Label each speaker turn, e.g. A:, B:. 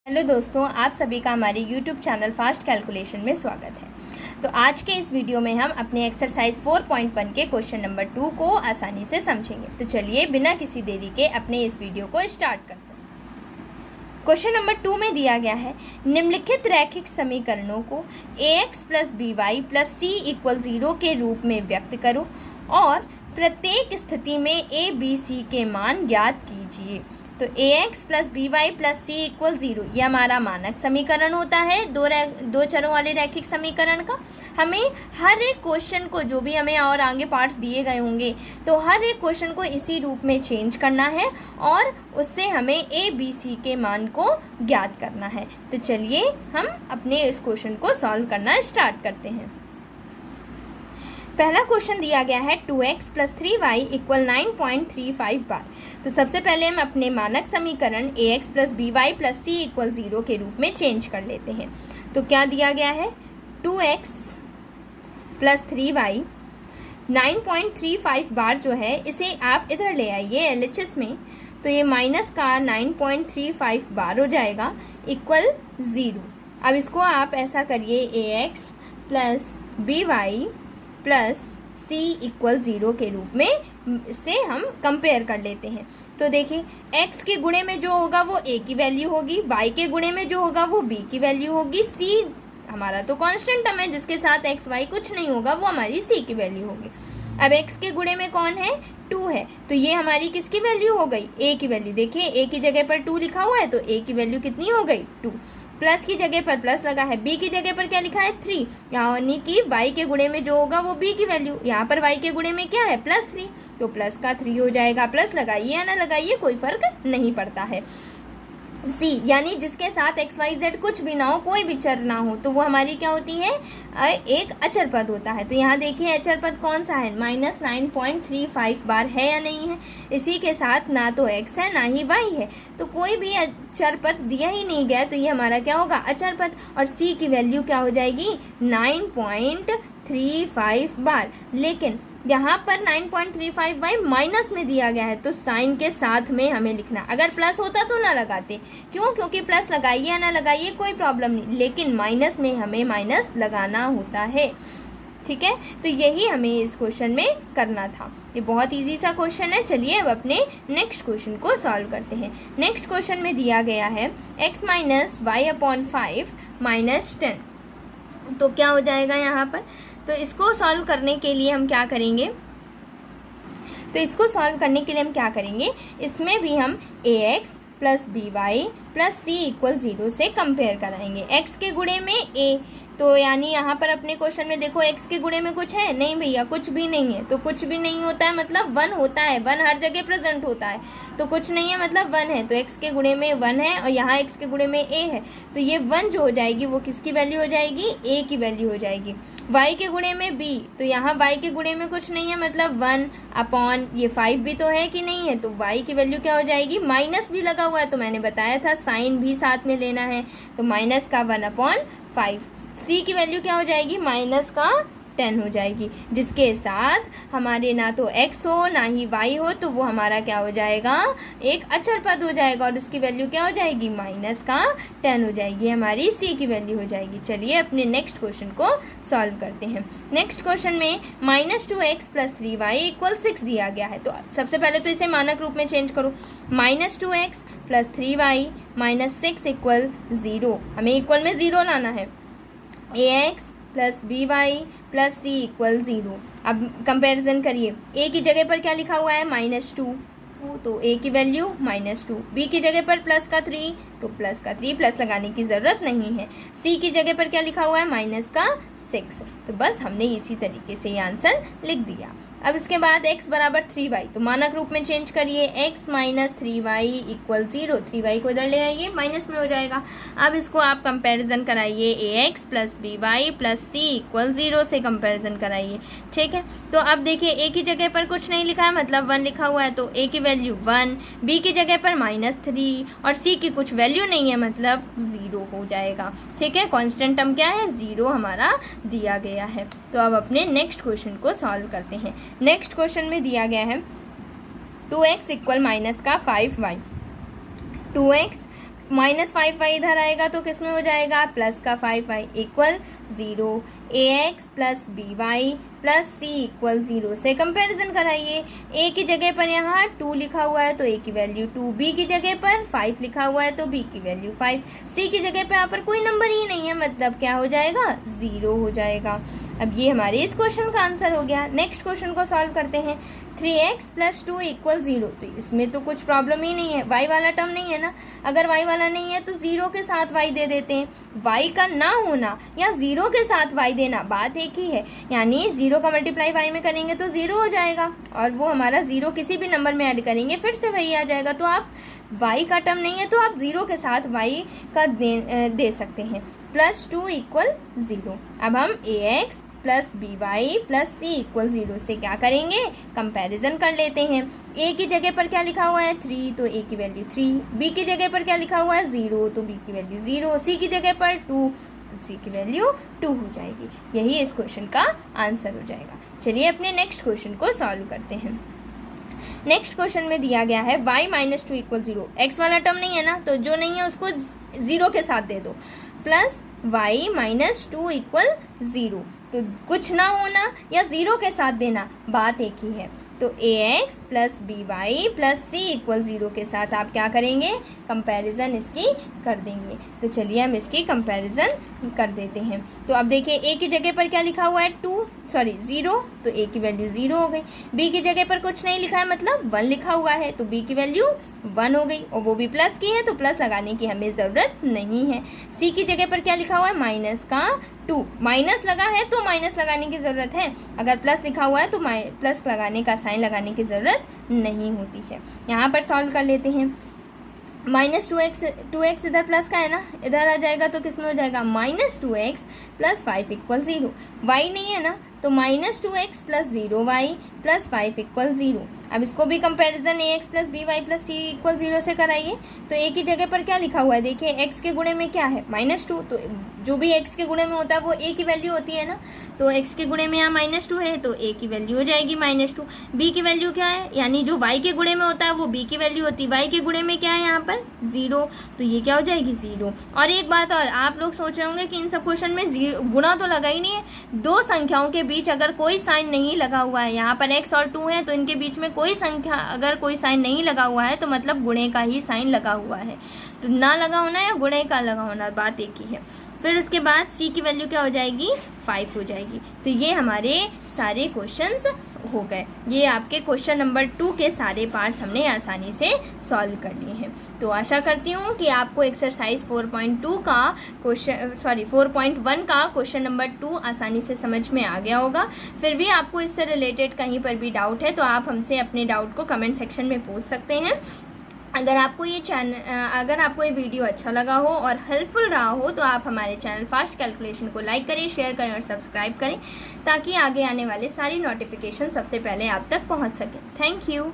A: Hello दोस्तों, आप सभी का हमारे YouTube चैनल फास्ट कैलकुलेशन में स्वागत है। तो आज के इस वीडियो में हम अपने एक्सरसाइज 4.1 के क्वेश्चन नंबर 2 को आसानी से समझेंगे। तो चलिए बिना किसी देरी के अपने इस वीडियो को स्टार्ट करते हैं। क्वेश्चन नंबर 2 में दिया गया है, निम्नलिखित रैखिक समीकरणों को ax plus B Y plus C equal 0 के रूप में व्यक्त करो और प्रत्येक स्थिति में a b c के मान ज्ञात कीजिए। तो ax plus B Y plus C equal 0 ये हमारा मानक समीकरण होता है दो चरों वाले रैखिक समीकरण का। हमें हर एक क्वेश्चन को, जो भी हमें और आगे पार्ट्स दिए गए होंगे, तो हर एक क्वेश्चन को इसी रूप में चेंज करना है और उससे हमें a b c के मान को ज्ञात करना है। तो चलिए हम अपने इस क्वेश्चन को सॉल्व करना स्टार्ट करते हैं। पहला क्वेश्चन दिया गया है 2x प्लस 3y इक्वल 9.35 बार। तो सबसे पहले हम अपने मानक समीकरण ax plus B Y plus C equal 0 के रूप में चेंज कर लेते हैं। तो क्या दिया गया है, 2x प्लस 3y 9.35 बार जो है, इसे आप इधर ले आइए LHS में। तो ये माइनस का 9.35 बार हो जाएगा इक्वल 0। अब इसको आप ऐसा करिए, ax plus B Y plus C equal 0 के रूप में से हम कंपेयर कर लेते हैं। तो देखिए, x के गुणे में जो होगा वो a की वैल्यू होगी, y के गुणे में जो होगा वो b की वैल्यू होगी, c हमारा तो कांस्टेंट टर्म है जिसके साथ x y कुछ नहीं होगा, वो हमारी c की वैल्यू होगी। अब x के गुणे में कौन है, 2 है, तो ये हमारी किसकी वैल्यू हो गई, a की वैल्यू। देखिए a की जगह पर 2 लिखा हुआ है तो a की वैल्यू कितनी हो गई, 2। प्लस की जगह पर प्लस लगा है, b की जगह पर क्या लिखा है, 3, यानी कि y के गुणे में जो होगा वो b की वैल्यू। यहाँ पर y के गुणे में क्या है, प्लस 3, तो प्लस का 3 हो जाएगा। प्लस लगाइए या ना लगाइए कोई फर्क नहीं पड़ता है। c यानी जिसके साथ x y z कुछ भी ना हो, कोई भी चर ना हो, तो वो हमारी क्या होती है, एक अचर पद होता है। तो यहाँ देखिए अचर पद कौन सा है, माइनस 9.35 बार है या नहीं है। इसी के साथ ना तो x है ना ही y है, तो कोई भी अचर पद दिया ही नहीं गया, तो ये हमारा क्या होगा, अचर पद। और c की वैल्यू क्या हो जाएगी, 9.35 बार। लेकिन यहाँ पर 9.35 बाई माइनस में दिया गया है, तो साइन के साथ में हमें लिखना। अगर प्लस होता तो ना लगाते, क्यों, क्योंकि प्लस लगाइए या ना लगाइए कोई प्रॉब्लम नहीं, लेकिन माइनस में हमें माइनस लगाना होता है। ठीक है, तो यही हमें इस क्वेश्चन में करना था। ये बहुत इजी सा क्वेश्चन है। चलिए अब अपने नेक्स्ट क्वेश्चन को सॉल्व करते हैं। नेक्स्ट क्वेश्चन में दिया गया है x minus Y upon 5 minus 10। तो क्या हो जाएगा यहाँ पर, तो इसको सॉल्व करने के लिए हम क्या करेंगे, इसमें भी हम ax plus B Y plus C equal 0 से कंपेयर कराएंगे। x के गुणे में a, तो यानी यहाँ पर अपने क्वेश्चन में देखो x के गुणे में कुछ है नहीं भैया, कुछ भी नहीं है। तो कुछ भी नहीं होता है मतलब 1 होता है, 1 हर जगह प्रेजेंट होता है, तो कुछ नहीं है मतलब 1 है। तो x के गुणे में 1 है और यहाँ x के गुणे में a है, तो ये 1 जो हो जाएगी वो किसकी वैल्यू हो जाएगी, a की वैल्यू हो जाएगी। y के गुणे में b, तो यहाँ y के गुणे में कुछ नहीं है मतलब 1 अपॉन ये 5 भी तो है कि नहीं है, तो y की वैल्यू क्या हो जाएगी, माइनस भी लगा हुआ है, तो मैंने बताया था साइन भी साथ में लेना है, तो माइनस का 1 अपॉन 5। c की वैल्यू क्या हो जाएगी, माइनस का 10 हो जाएगी, जिसके साथ हमारे ना तो x हो ना ही y हो, तो वो हमारा क्या हो जाएगा, एक अचर पद हो जाएगा और उसकी वैल्यू क्या हो जाएगी, माइनस का 10 हो जाएगी, हमारी c की वैल्यू हो जाएगी। चलिए अपने नेक्स्ट क्वेश्चन को सॉल्व करते हैं। नेक्स्ट क्वेश्चन में minus 2x plus 3y equal 6 दिया गया है। तो सबसे पहले तो इसे मानक रूप में चेंज करो, minus 2x plus 3y minus 6 equal 0। हमें इक्वल में 0 लाना है। ax plus B Y plus C equal 0। अब कंपैरिजन करिए, a की जगह पर क्या लिखा हुआ है, माइनस 2, तो a की वैल्यू माइनस 2। b की जगह पर प्लस का 3, तो प्लस का 3, प्लस लगाने की ज़रूरत नहीं है। c की जगह पर क्या लिखा हुआ है, माइनस का 6। तो बस हमने इसी तरीके से ये आंसर लिख दिया। अब इसके बाद x बराबर 3y, तो मानक रूप में चेंज करिए, x minus 3y equal 0। 3y को इधर ले आइए, माइनस में हो जाएगा। अब इसको आप कंपैरिजन कराइए, ax plus B Y plus C equal 0 से कंपैरिजन कराइए। ठीक है, तो अब देखिए a की जगह पर कुछ नहीं लिखा है मतलब 1 लिखा हुआ है, तो a की वैल्यू 1, b की जगह पर माइनस 3 और c की कुछ वैल्यू नहीं है मतलब 0 हो जाएगा। ठीक है, कॉन्स्टेंट टर्म क्या है, 0 हमारा दिया गया है। तो अब अपने नेक्स्ट क्वेश्चन को सॉल्व करते हैं। नेक्स्ट क्वेश्चन में दिया गया है 2x इक्वल माइनस का 5y। 2x -5y इधर आएगा तो किस में हो जाएगा, प्लस का 5y equal 0। ax plus by plus c equal 0 से कंपैरिजन कराइए। a की जगह पर यहाँ 2 लिखा हुआ है तो a की वैल्यू 2, b की जगह पर 5 लिखा हुआ है तो b की वैल्यू 5, c की जगह पर यहाँ पर कोई नंबर ही नहीं है, मतलब क्या हो जाएगा, 0 हो जाएगा। अब ये हमारे इस क्वेश्चन का आंसर हो गया। नेक्स्ट क्वेश्चन को सॉल्व करते हैं। 3x प्लस 2 इक्वल 0, तो इसमें तो कुछ प्रॉब्लम ही नहीं है, y वाला टर्म नहीं है ना। अगर y वाला नहीं है तो 0 के साथ y दे देते हैं। y का ना होना या 0 के साथ y देना बात एक ही है, यानी 0 का मल्टीप्लाई y में करेंगे तो 0 हो जाएगा, और वो हमारा 0 किसी भी नंबर में ऐड करेंगे फिर से वही आ जाएगा। तो आप y का टर्म नहीं है तो आप 0 के साथ y का दे सकते हैं। Plus 2 equal 0। अब हम ax plus by plus c equal 0 से क्या करेंगे, कंपैरिजन कर लेते हैं। a की जगह पर क्या लिखा हुआ है, 3, तो a की वैल्यू 3, b की जगह पर क्या लिखा हुआ है, 0, तो b की वैल्यू 0, c की जगह पर 2, तो c की वैल्यू 2 हो जाएगी। यही इस क्वेश्चन का आंसर हो जाएगा। चलिए अपने नेक्स्ट क्वेश्चन को सॉल्व करते हैं। नेक्स्ट क्वेश्चन में दिया गया है y माइनस 2 इक्वल 0। x वाला टर्म नहीं है ना, तो जो नहीं है उसको 0 के साथ दे दो। प्लस y माइनस 2 इक्वल 0, तो कुछ ना होना या 0 के साथ देना बात एक ही है। तो ax plus by plus c equal 0 के साथ आप क्या करेंगे, कंपैरिजन इसकी कर देंगे। तो चलिए हम इसकी कंपैरिजन कर देते हैं। तो अब देखिए a की जगह पर क्या लिखा हुआ है, 0, तो a की वैल्यू 0 हो गई। b की जगह पर कुछ नहीं लिखा है मतलब 1 लिखा हुआ है तो b की वैल्यू 1 हो गई, और वो भी प्लस की है तो प्लस लगाने की हमें ज़रूरत नहीं है। c की जगह पर क्या लिखा हुआ है, माइनस का 2, माइनस लगा है तो माइनस लगाने की ज़रूरत है, अगर प्लस लिखा हुआ है तो प्लस लगाने का साइन लगाने की ज़रूरत नहीं होती है। यहाँ पर सॉल्व कर लेते हैं। माइनस 2x इधर प्लस का है ना, इधर आ जाएगा तो किस में हो जाएगा, minus 2x plus 5 equal 0। y नहीं है ना, तो minus 2x plus 0y plus 5 equal 0। अब इसको भी comparison ax plus by plus c equal 0 से कराइए। तो a की जगह पर क्या लिखा हुआ है, देखिए x के गुणे में क्या है, -2, तो जो भी x के गुणे में होता है वो a की वैल्यू होती है ना, तो x के गुणे में यहाँ -2 है तो a की वैल्यू हो जाएगी -2। b की वैल्यू क्या है, यानी जो y के गुणे में होता है वो b की वैल्यू होती है, y के गुणे में क्या है यहाँ पर 0, तो ये क्या हो जाएगी 0। और एक बात और, आप लोग सोच रहे होंगे कि इन सब क्वेश्चन में गुणा तो लगा ही नहीं है, दो संख्याओं के बीच अगर कोई साइन नहीं लगा हुआ है, यहाँ पर x और 2 है तो इनके बीच में कोई संख्या अगर कोई साइन नहीं लगा हुआ है तो मतलब गुणे का ही साइन लगा हुआ है, तो ना लगा होना या गुणे का लगा होना बात एक ही है। फिर उसके बाद c की वैल्यू क्या हो जाएगी, 5 हो जाएगी। तो ये हमारे सारे क्वेश्चंस हो गए। ये आपके क्वेश्चन नंबर 2 के सारे पार्ट्स हमने आसानी से सॉल्व कर लिए हैं। तो आशा करती हूँ कि आपको एक्सरसाइज 4.2 का क्वेश्चन 4.1 का क्वेश्चन नंबर 2 आसानी से समझ में आ गया होगा। फिर भी आपको इससे रिलेटेड कहीं पर भी डाउट है तो आप हमसे अपने डाउट को कमेंट सेक्शन में पूछ सकते हैं। अगर आपको ये वीडियो अच्छा लगा हो और हेल्पफुल रहा हो तो आप हमारे चैनल फास्ट कैलकुलेशन को लाइक करें, शेयर करें और सब्सक्राइब करें ताकि आगे आने वाले सारी नोटिफिकेशन सबसे पहले आप तक पहुंच सकें। Thank you.